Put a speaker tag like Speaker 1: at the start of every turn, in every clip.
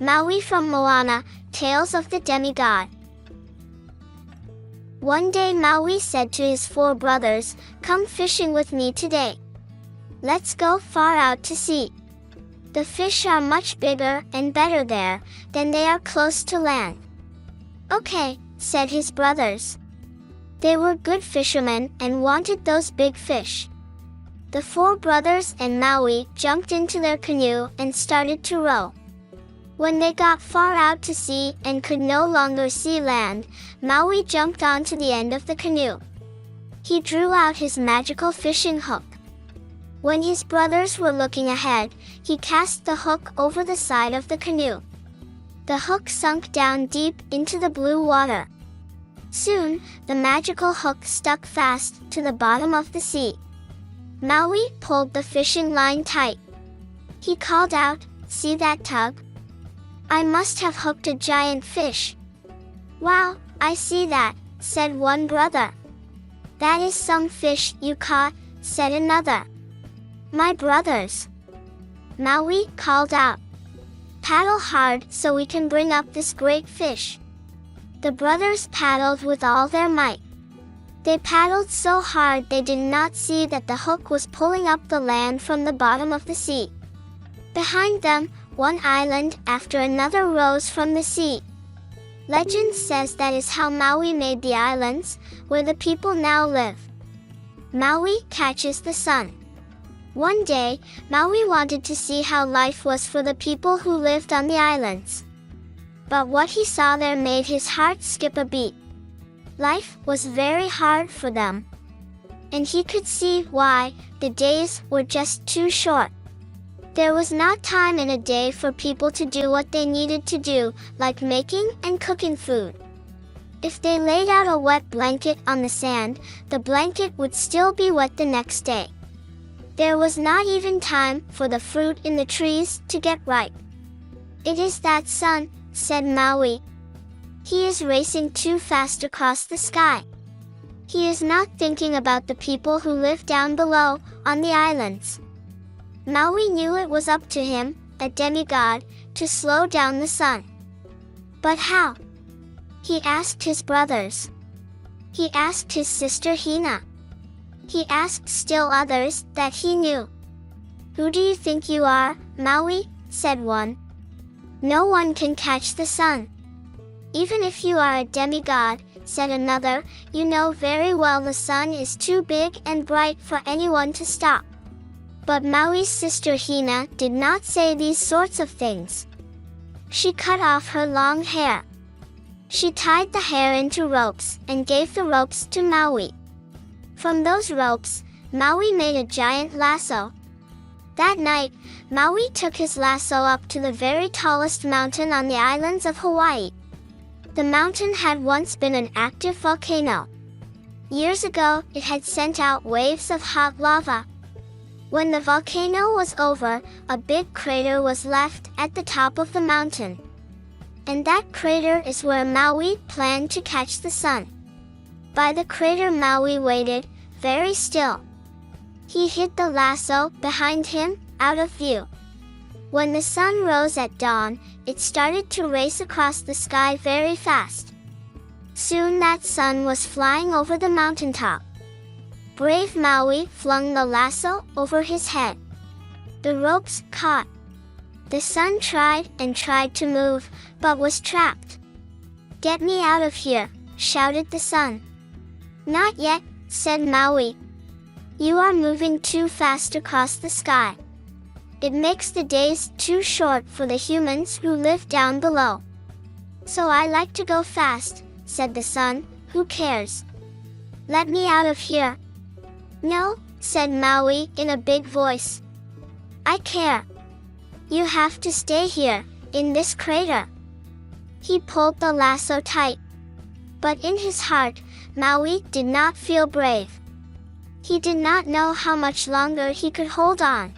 Speaker 1: Maui from Moana, Tales of the Demigod. One day Maui said to his 4 brothers, "Come fishing with me today. Let's go far out to sea. The fish are much bigger and better there than they are close to land." "Okay," said his brothers. They were good fishermen and wanted those big fish. The 4 brothers and Maui jumped into their canoe and started to row. When they got far out to sea and could no longer see land, Maui jumped onto the end of the canoe. He drew out his magical fishing hook. When his brothers were looking ahead, he cast the hook over the side of the canoe. The hook sunk down deep into the blue water. Soon, the magical hook stuck fast to the bottom of the sea. Maui pulled the fishing line tight. He called out, "See that tug? I must have hooked a giant fish." "Wow, I see that," said one brother. "That is some fish you caught," said another. "My brothers," Maui called out, "paddle hard so we can bring up this great fish." The brothers paddled with all their might. They paddled so hard they did not see that the hook was pulling up the land from the bottom of the sea. Behind them, one island after another rose from the sea. Legend says that is how Maui made the islands, where the people now live. Maui catches the sun. One day, Maui wanted to see how life was for the people who lived on the islands. But what he saw there made his heart skip a beat. Life was very hard for them. And he could see why. The days were just too short. There was not time in a day for people to do what they needed to do, like making and cooking food. If they laid out a wet blanket on the sand, the blanket would still be wet the next day. There was not even time for the fruit in the trees to get ripe. "It is that sun," said Maui. "He is racing too fast across the sky. He is not thinking about the people who live down below, on the islands." Maui knew it was up to him, a demigod, to slow down the sun. But how? He asked his brothers. He asked his sister Hina. He asked still others that he knew. "Who do you think you are, Maui?" said one. "No one can catch the sun." "Even if you are a demigod," said another, "you know very well the sun is too big and bright for anyone to stop." But Maui's sister Hina did not say these sorts of things. She cut off her long hair. She tied the hair into ropes and gave the ropes to Maui. From those ropes, Maui made a giant lasso. That night, Maui took his lasso up to the very tallest mountain on the islands of Hawaii. The mountain had once been an active volcano. Years ago, it had sent out waves of hot lava. When the volcano was over, a big crater was left at the top of the mountain. And that crater is where Maui planned to catch the sun. By the crater Maui waited, very still. He hid the lasso behind him, out of view. When the sun rose at dawn, it started to race across the sky very fast. Soon that sun was flying over the mountaintop. Brave Maui flung the lasso over his head. The ropes caught. The sun tried and tried to move, but was trapped. "Get me out of here," shouted the sun. "Not yet," said Maui. "You are moving too fast across the sky. It makes the days too short for the humans who live down below." "So I like to go fast," said the sun. "Who cares? Let me out of here." "No," said Maui in a big voice. "I care. You have to stay here, in this crater." He pulled the lasso tight. But in his heart, Maui did not feel brave. He did not know how much longer he could hold on.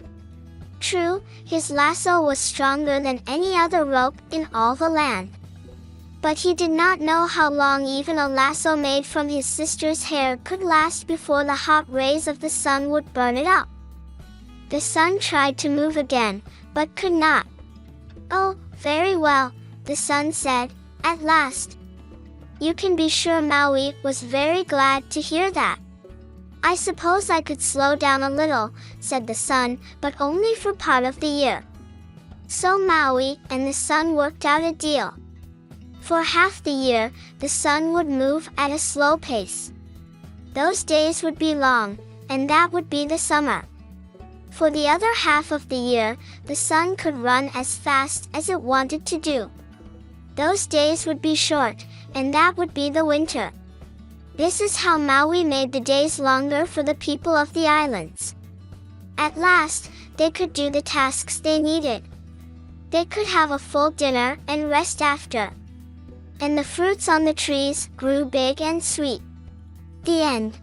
Speaker 1: True, his lasso was stronger than any other rope in all the land. But he did not know how long even a lasso made from his sister's hair could last before the hot rays of the sun would burn it up. The sun tried to move again, but could not. "Oh, Very well, the sun said, at last. You can be sure Maui was very glad to hear that. I suppose I could slow down a little, said the sun, but only for part of the year. So Maui and the sun worked out a deal. For half the year, the sun would move at a slow pace. Those days would be long, and that would be the summer. For the other half of the year, the sun could run as fast as it wanted to do. Those days would be short, and that would be the winter. This is how Maui made the days longer for the people of the islands. At last, they could do the tasks they needed. They could have a full dinner and rest after. And the fruits on the trees grew big and sweet. The end.